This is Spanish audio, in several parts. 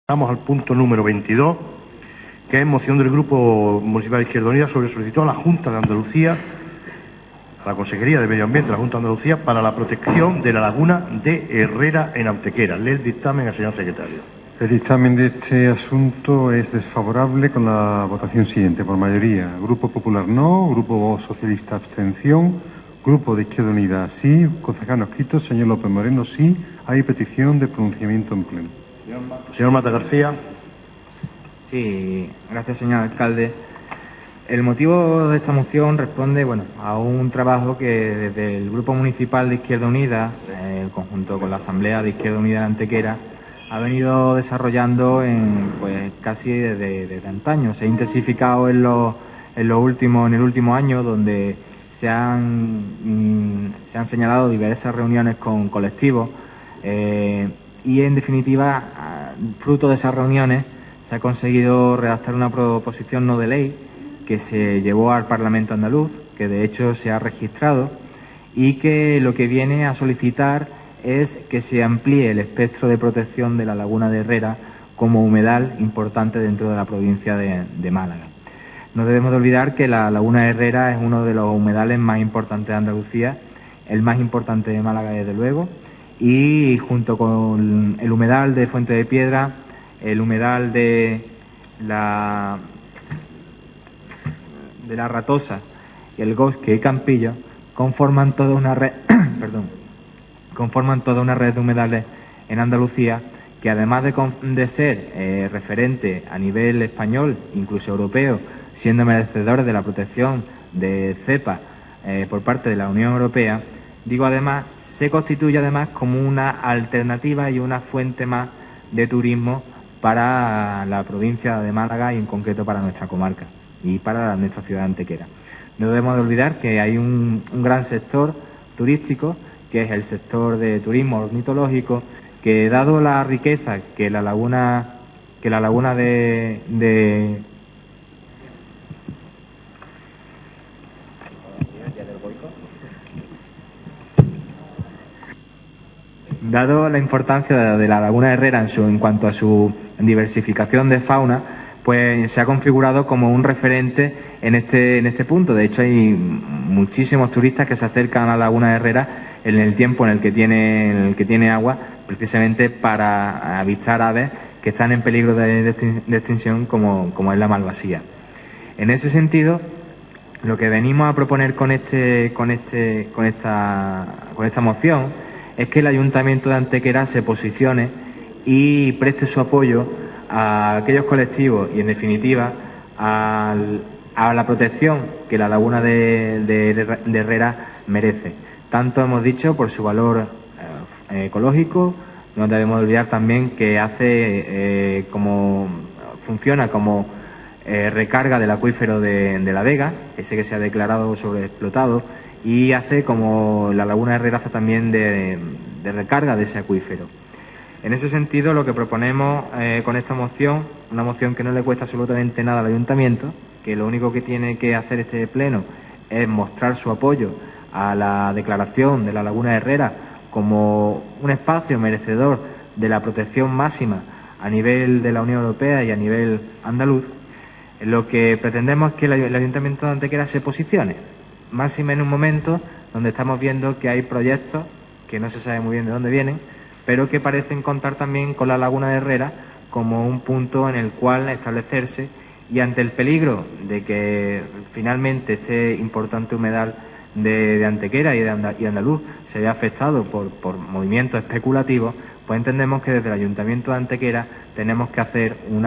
Vamos al punto número 22, que es moción del Grupo Municipal de Izquierda Unida sobre solicitud a la Junta de Andalucía, a la Consejería de Medio Ambiente de la Junta de Andalucía, para la protección de la laguna de Herrera en Antequera. Lee el dictamen al señor secretario. El dictamen de este asunto es desfavorable con la votación siguiente, por mayoría. Grupo Popular no, Grupo Socialista abstención, Grupo de Izquierda Unida sí, concejal no escrito, señor López Moreno sí. Hay petición de pronunciamiento en pleno. Señor Mata García. Sí, gracias, señor alcalde. El motivo de esta moción responde a un trabajo que desde el Grupo Municipal de Izquierda Unida, en conjunto con la Asamblea de Izquierda Unida de Antequera, ha venido desarrollando casi desde antaño. Se ha intensificado en el último año, donde se han señalado diversas reuniones con colectivos y, en definitiva, fruto de esas reuniones se ha conseguido redactar una proposición no de ley que se llevó al Parlamento andaluz, que de hecho se ha registrado y que lo que viene a solicitar es que se amplíe el espectro de protección de la laguna de Herrera como humedal importante dentro de la provincia de Málaga. No debemos de olvidar que la laguna de Herrera es uno de los humedales más importantes de Andalucía, el más importante de Málaga desde luego, y junto con el humedal de Fuente de Piedra, el humedal de la Ratosa y el Bosque y Campillo conforman toda una red de humedales en Andalucía que, además de ser referente a nivel español, incluso europeo, siendo merecedores de la protección de cepa por parte de la Unión Europea, se constituye además como una alternativa y una fuente más de turismo para la provincia de Málaga y en concreto para nuestra comarca y para nuestra ciudad antequera. No debemos de olvidar que hay un gran sector turístico, que es el sector de turismo ornitológico, que, dado la riqueza que la laguna de Dado la importancia de la laguna de Herrera en cuanto a su diversificación de fauna, pues se ha configurado como un referente en este punto. De hecho, hay muchísimos turistas que se acercan a la laguna de Herrera en el tiempo en el que tiene agua, precisamente para avistar aves que están en peligro de extinción, como es la malvasía. En ese sentido, lo que venimos a proponer con esta moción es que el Ayuntamiento de Antequera se posicione y preste su apoyo a aquellos colectivos y, en definitiva, a la protección que la laguna de Herrera merece. Tanto hemos dicho por su valor ecológico. No debemos olvidar también que funciona como recarga del acuífero de La Vega, ese que se ha declarado sobreexplotado, y hace como la laguna de Herrera hace también de recarga de ese acuífero. En ese sentido, lo que proponemos con esta moción, una moción que no le cuesta absolutamente nada al Ayuntamiento, que lo único que tiene que hacer este pleno es mostrar su apoyo a la declaración de la laguna de Herrera como un espacio merecedor de la protección máxima a nivel de la Unión Europea y a nivel andaluz. Lo que pretendemos es que el Ayuntamiento de Antequera se posicione, máxime en un momento donde estamos viendo que hay proyectos que no se sabe muy bien de dónde vienen, pero que parecen contar también con la laguna de Herrera como un punto en el cual establecerse, y ante el peligro de que finalmente este importante humedal de Antequera y andaluz se vea afectado por movimientos especulativos, pues entendemos que desde el Ayuntamiento de Antequera tenemos que hacer un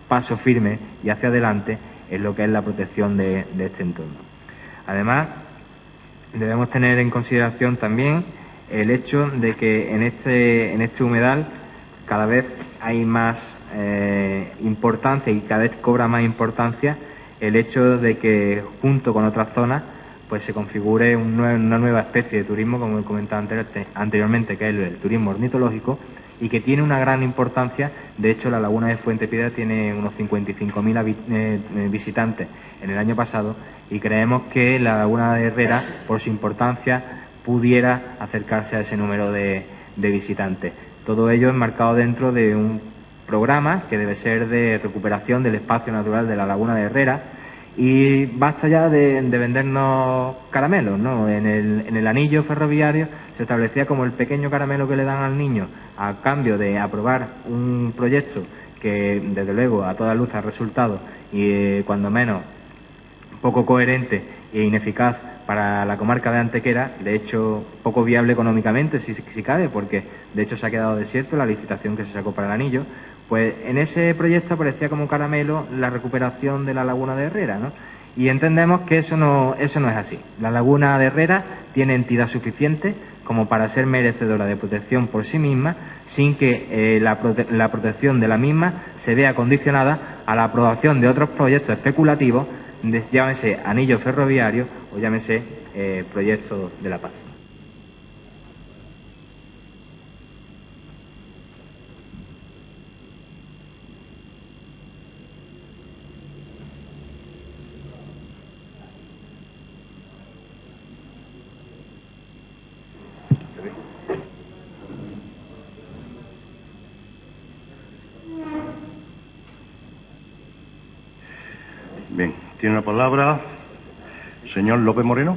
paso firme y hacia adelante en lo que es la protección de este entorno. Además, debemos tener en consideración también el hecho de que en este humedal cada vez hay más importancia y cada vez cobra más importancia el hecho de que, junto con otras zonas, pues se configure una nueva especie de turismo, como he comentado anteriormente, que es el turismo ornitológico, y que tiene una gran importancia. De hecho, la laguna de Fuente Piedra tiene unos 55.000 visitantes en el año pasado, y creemos que la laguna de Herrera, por su importancia, pudiera acercarse a ese número de visitantes. Todo ello enmarcado dentro de un programa que debe ser de recuperación del espacio natural de la Laguna de Herrera. Y basta ya de vendernos caramelos, ¿no? En el anillo ferroviario se establecía como el pequeño caramelo que le dan al niño a cambio de aprobar un proyecto que, desde luego, a toda luz ha resultado, y cuando menos, poco coherente e ineficaz para la comarca de Antequera, de hecho, poco viable económicamente, si cabe, porque de hecho se ha quedado desierto la licitación que se sacó para el anillo. Pues en ese proyecto aparecía como caramelo la recuperación de la Laguna de Herrera, ¿no? Y entendemos que eso no es así. La Laguna de Herrera tiene entidad suficiente como para ser merecedora de protección por sí misma, sin que la protección de la misma se vea condicionada a la aprobación de otros proyectos especulativos, llámese anillo ferroviario o llámese proyecto de la paz. Bien, tiene la palabra el señor López Moreno.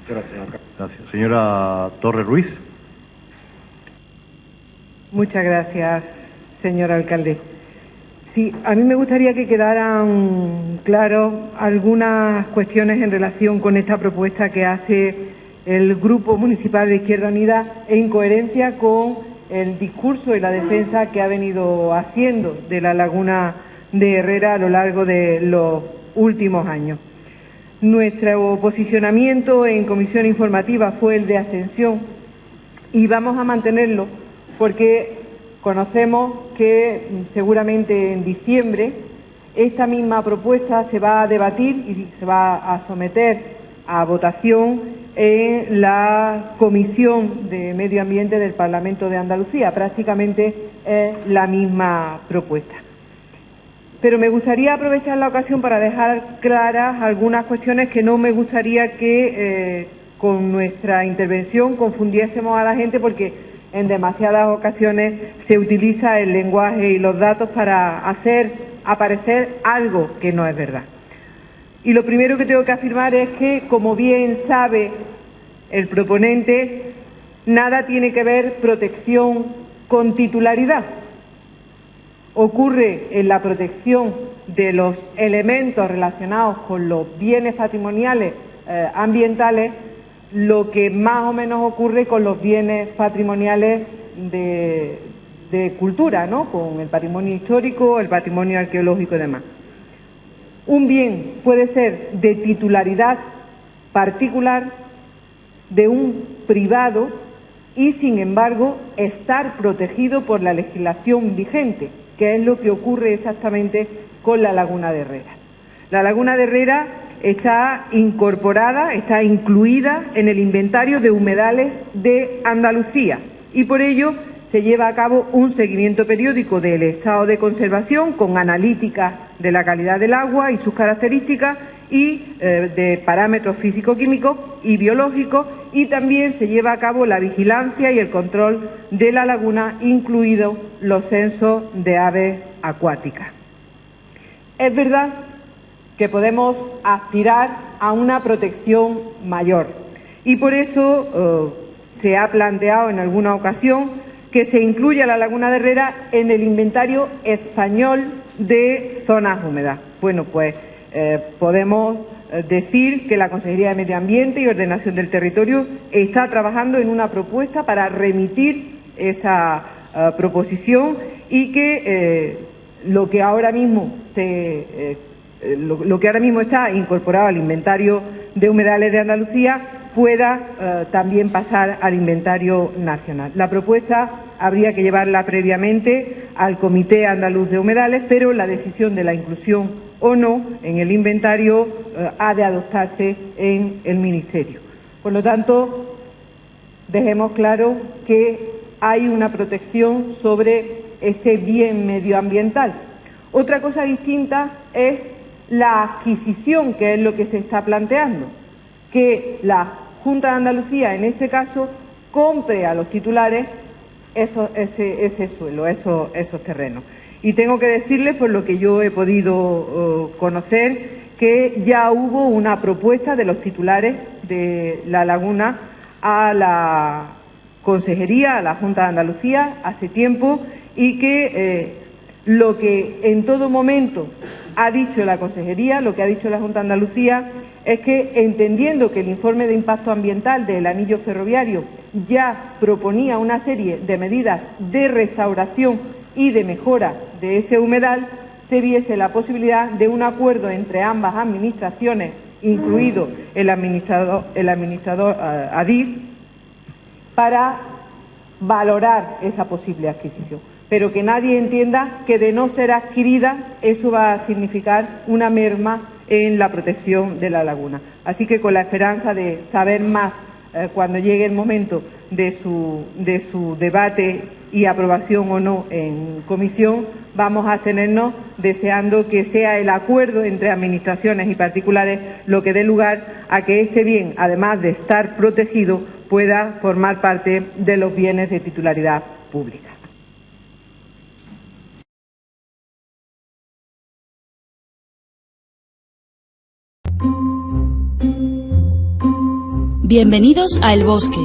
Muchas gracias. Gracias. Señora Torres Ruiz. Muchas gracias, señor alcalde. Sí, a mí me gustaría que quedaran claras algunas cuestiones en relación con esta propuesta que hace el Grupo Municipal de Izquierda Unida, en coherencia con el discurso y la defensa que ha venido haciendo de la Laguna de Herrera a lo largo de los últimos años. Nuestro posicionamiento en comisión informativa fue el de abstención y vamos a mantenerlo porque conocemos que seguramente en diciembre esta misma propuesta se va a debatir y se va a someter a votación en la Comisión de Medio Ambiente del Parlamento de Andalucía. Prácticamente es la misma propuesta. Pero me gustaría aprovechar la ocasión para dejar claras algunas cuestiones que no me gustaría que con nuestra intervención confundiésemos a la gente, porque en demasiadas ocasiones se utiliza el lenguaje y los datos para hacer aparecer algo que no es verdad. Y lo primero que tengo que afirmar es que, como bien sabe el proponente, nada tiene que ver protección con titularidad. Ocurre en la protección de los elementos relacionados con los bienes patrimoniales ambientales lo que más o menos ocurre con los bienes patrimoniales de cultura, ¿no? Con el patrimonio histórico, el patrimonio arqueológico y demás. Un bien puede ser de titularidad particular de un privado y, sin embargo, estar protegido por la legislación vigente, que es lo que ocurre exactamente con la Laguna de Herrera. La Laguna de Herrera está incorporada, está incluida en el inventario de humedales de Andalucía y por ello se lleva a cabo un seguimiento periódico del estado de conservación con analíticas de la calidad del agua y sus características y de parámetros físico-químicos y biológicos, y también se lleva a cabo la vigilancia y el control de la laguna, incluidos los censos de aves acuáticas. Es verdad que podemos aspirar a una protección mayor y por eso se ha planteado en alguna ocasión que se incluya la Laguna de Herrera en el inventario español de zonas húmedas. Bueno, pues podemos decir que la Consejería de Medio Ambiente y Ordenación del Territorio está trabajando en una propuesta para remitir esa proposición y que lo que ahora mismo está incorporado al inventario de humedales de Andalucía pueda también pasar al inventario nacional. La propuesta habría que llevarla previamente al Comité Andaluz de Humedales, pero la decisión de la inclusión o no en el inventario ha de adoptarse en el Ministerio. Por lo tanto, dejemos claro que hay una protección sobre ese bien medioambiental. Otra cosa distinta es la adquisición, que es lo que se está planteando, que la Junta de Andalucía, en este caso, compre a los titulares ese suelo, esos terrenos. Y tengo que decirles, por lo que yo he podido conocer, que ya hubo una propuesta de los titulares de la laguna a la Consejería, a la Junta de Andalucía, hace tiempo, y que lo que en todo momento ha dicho la Consejería, lo que ha dicho la Junta de Andalucía, es que, entendiendo que el informe de impacto ambiental del anillo ferroviario ya proponía una serie de medidas de restauración y de mejora de ese humedal, se viese la posibilidad de un acuerdo entre ambas administraciones, incluido el administrador Adif, para valorar esa posible adquisición. Pero que nadie entienda que, de no ser adquirida, eso va a significar una merma en la protección de la laguna. Así que, con la esperanza de saber más cuando llegue el momento de su debate y aprobación o no en comisión, vamos a abstenernos, deseando que sea el acuerdo entre administraciones y particulares lo que dé lugar a que este bien, además de estar protegido, pueda formar parte de los bienes de titularidad pública. Bienvenidos a El Bosque.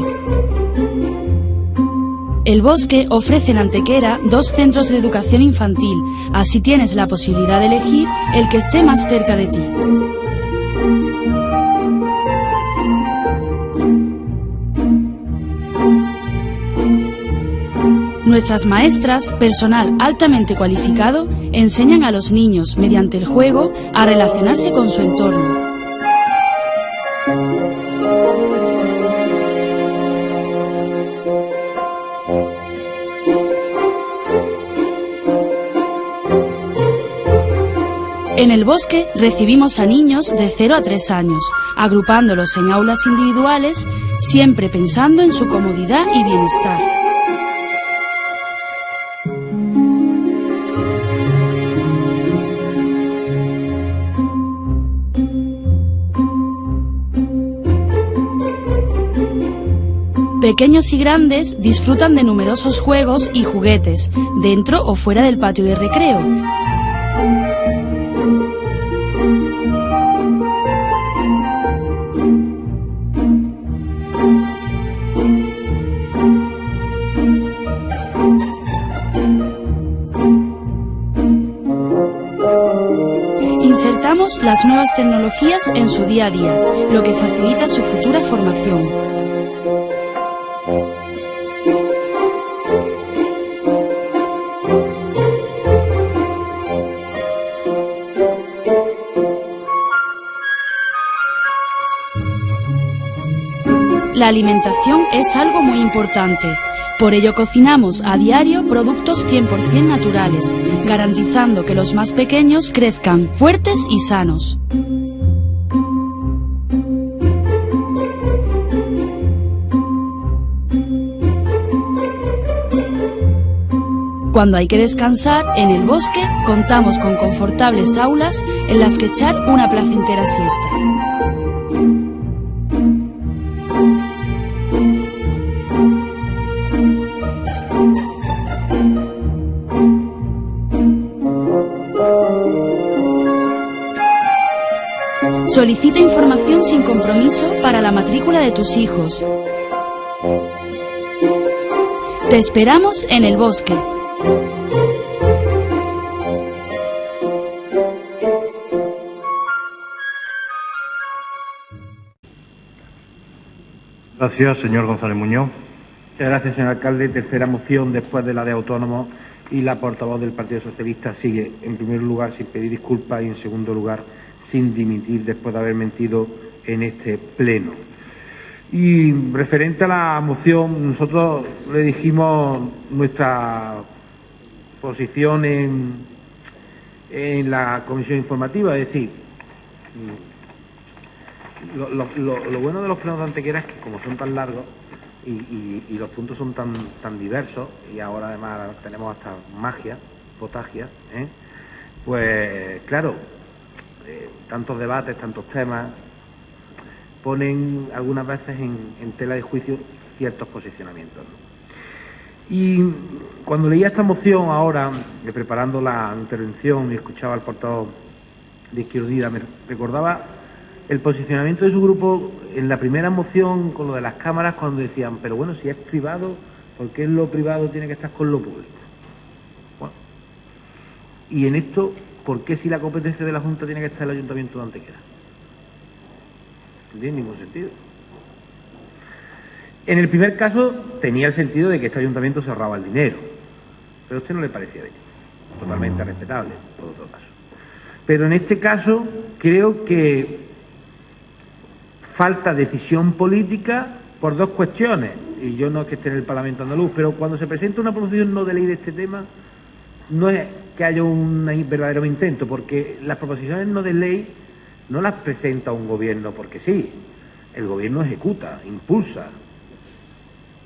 El Bosque ofrece en Antequera 2 centros de educación infantil, así tienes la posibilidad de elegir el que esté más cerca de ti. Nuestras maestras, personal altamente cualificado, enseñan a los niños, mediante el juego, a relacionarse con su entorno. En El Bosque recibimos a niños de 0 a 3 años, agrupándolos en aulas individuales, siempre pensando en su comodidad y bienestar. Pequeños y grandes disfrutan de numerosos juegos y juguetes, dentro o fuera del patio de recreo. Insertamos las nuevas tecnologías en su día a día, lo que facilita su futura formación. La alimentación es algo muy importante. Por ello cocinamos a diario productos 100% naturales, garantizando que los más pequeños crezcan fuertes y sanos. Cuando hay que descansar, en El Bosque contamos con confortables aulas en las que echar una placentera siesta. Solicita información sin compromiso para la matrícula de tus hijos. Te esperamos en El Bosque. Gracias, señor González Muñoz. Muchas gracias, señor alcalde. Tercera moción después de la de autónomos, y la portavoz del Partido Socialista sigue, en primer lugar, sin pedir disculpas y, en segundo lugar, sin dimitir después de haber mentido en este pleno. Y referente a la moción, nosotros le dijimos nuestra posición en la comisión informativa, es decir, lo bueno de los plenos de Antequera es que, como son tan largos y los puntos son tan diversos, y ahora además tenemos hasta magia, potagia, pues claro, tantos debates, tantos temas, ponen algunas veces en tela de juicio ciertos posicionamientos, ¿no? Y cuando leía esta moción ahora, preparando la intervención y escuchaba al portavoz de Izquierda Unida, me recordaba el posicionamiento de su grupo en la primera moción con lo de las cámaras, cuando decían, pero bueno, si es privado, ¿por qué lo privado tiene que estar con lo público? Bueno, y en esto, ¿por qué si la competencia de la Junta tiene que estar el Ayuntamiento de Antequera? No tiene ningún sentido. En el primer caso tenía el sentido de que este ayuntamiento se ahorraba el dinero, pero a usted no le parecía bien, totalmente respetable, por otro caso. Pero en este caso creo que falta decisión política por dos cuestiones, y yo no es que esté en el Parlamento andaluz, pero cuando se presenta una proposición no de ley de este tema, no es que haya un verdadero intento, porque las proposiciones no de ley no las presenta un gobierno porque sí, el gobierno ejecuta, impulsa.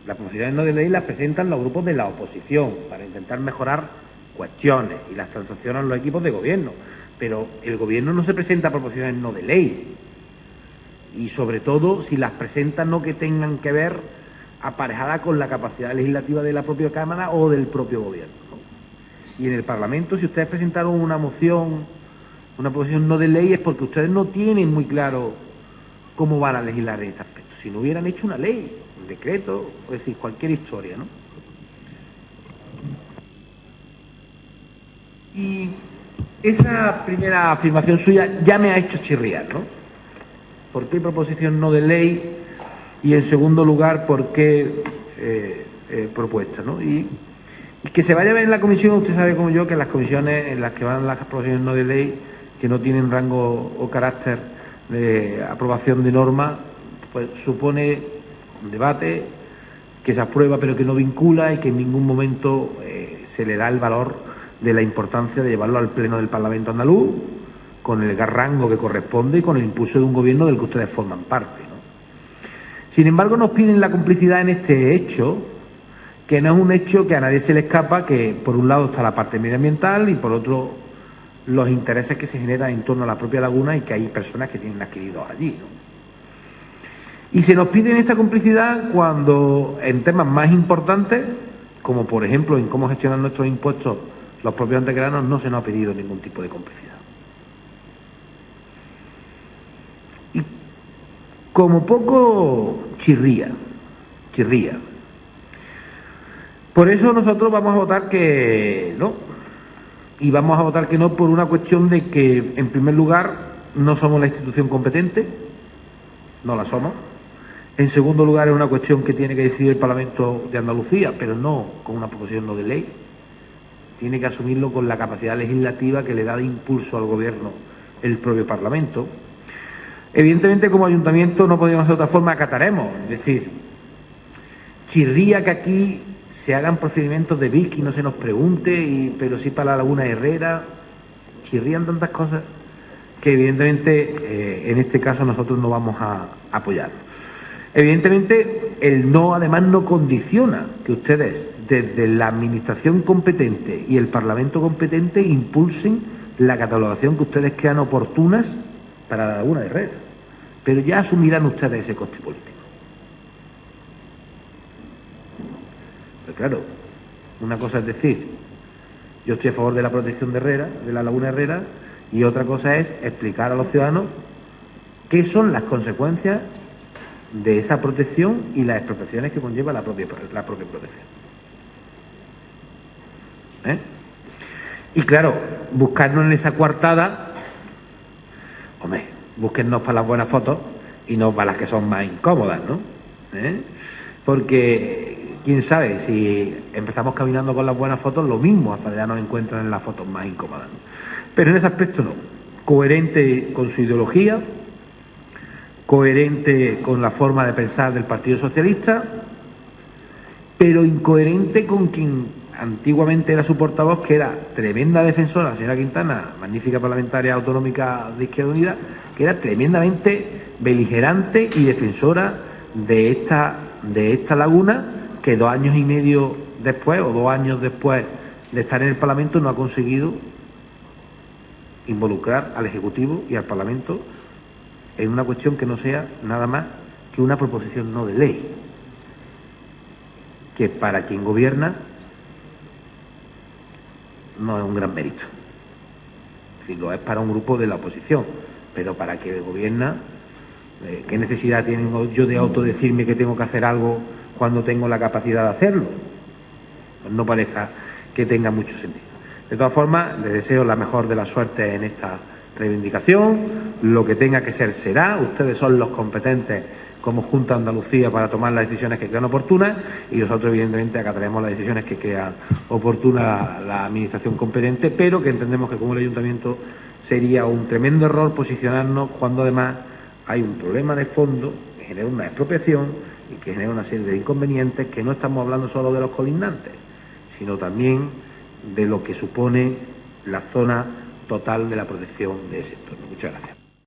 Las proposiciones no de ley las presentan los grupos de la oposición para intentar mejorar cuestiones y las transaccionan los equipos de gobierno. Pero el gobierno no se presenta proposiciones no de ley. Y sobre todo si las presenta no que tengan que ver aparejada con la capacidad legislativa de la propia Cámara o del propio gobierno, ¿no? Y en el Parlamento, si ustedes presentaron una moción, una proposición no de ley, es porque ustedes no tienen muy claro cómo van a legislar en este aspecto. Si no hubieran hecho una ley, un decreto, es decir, cualquier historia, ¿no? Y esa primera afirmación suya ya me ha hecho chirriar, ¿no? ¿Por qué proposición no de ley? Y en segundo lugar, ¿por qué propuesta, ¿no? Y que se vaya a ver en la comisión, usted sabe como yo que las comisiones en las que van las proposiciones no de ley, que no tienen rango o carácter de aprobación de norma, pues supone un debate que se aprueba pero que no vincula y que en ningún momento se le da el valor de la importancia de llevarlo al Pleno del Parlamento andaluz, con el rango que corresponde y con el impulso de un gobierno del que ustedes forman parte, ¿no? Sin embargo, nos piden la complicidad en este hecho, que no es un hecho que a nadie se le escapa, que por un lado está la parte medioambiental y por otro los intereses que se generan en torno a la propia laguna y que hay personas que tienen adquiridos allí, ¿no? Y se nos pide esta complicidad cuando en temas más importantes, como por ejemplo en cómo gestionar nuestros impuestos los propios antequeranos, no se nos ha pedido ningún tipo de complicidad. Y como poco chirría. Por eso nosotros vamos a votar que no. Y vamos a votar que no por una cuestión de que, en primer lugar, no somos la institución competente, no la somos. En segundo lugar, es una cuestión que tiene que decidir el Parlamento de Andalucía, pero no con una proposición no de ley. Tiene que asumirlo con la capacidad legislativa que le da de impulso al Gobierno el propio Parlamento. Evidentemente, como ayuntamiento no podríamos de otra forma, acataremos. Es decir, chirría que aquí se hagan procedimientos de BIC y no se nos pregunte, pero sí para la Laguna Herrera. Chirrían tantas cosas que evidentemente en este caso nosotros no vamos a apoyar. Evidentemente el no, además, no condiciona que ustedes desde la administración competente y el Parlamento competente impulsen la catalogación que ustedes crean oportunas para la Laguna Herrera, pero ya asumirán ustedes ese coste político. Pero claro, una cosa es decir, yo estoy a favor de la protección de Herrera, de la Laguna Herrera, y otra cosa es explicar a los ciudadanos qué son las consecuencias de esa protección y las expropiaciones que conlleva la propia protección. Y claro, buscarnos en esa coartada, hombre, búsquennos para las buenas fotos y no para las que son más incómodas, ¿no? Porque quién sabe, si empezamos caminando con las buenas fotos, lo mismo hasta ya nos encuentran en las fotos más incómodas, ¿no? Pero en ese aspecto no, coherente con su ideología, coherente con la forma de pensar del Partido Socialista, pero incoherente con quien antiguamente era su portavoz, que era tremenda defensora, la señora Quintana, magnífica parlamentaria autonómica de Izquierda Unida, que era tremendamente beligerante y defensora de esta laguna, que 2 años y medio después, o 2 años después de estar en el Parlamento, no ha conseguido involucrar al Ejecutivo y al Parlamento en una cuestión que no sea nada más que una proposición no de ley. que para quien gobierna no es un gran mérito. Es decir, lo es para un grupo de la oposición, pero para quien gobierna, ¿qué necesidad tengo yo de autodecirme que tengo que hacer algo cuando tengo la capacidad de hacerlo? Pues no parezca que tenga mucho sentido. De todas formas, les deseo la mejor de las suertes en esta reivindicación. Lo que tenga que ser será. Ustedes son los competentes como Junta de Andalucía para tomar las decisiones que crean oportunas y nosotros evidentemente acataremos las decisiones que crea oportuna la administración competente, pero que entendemos que como el ayuntamiento sería un tremendo error posicionarnos cuando además hay un problema de fondo que genera una expropiación y que genera una serie de inconvenientes, que no estamos hablando solo de los colindantes, sino también de lo que supone la zona total de la protección de ese entorno. Muchas gracias.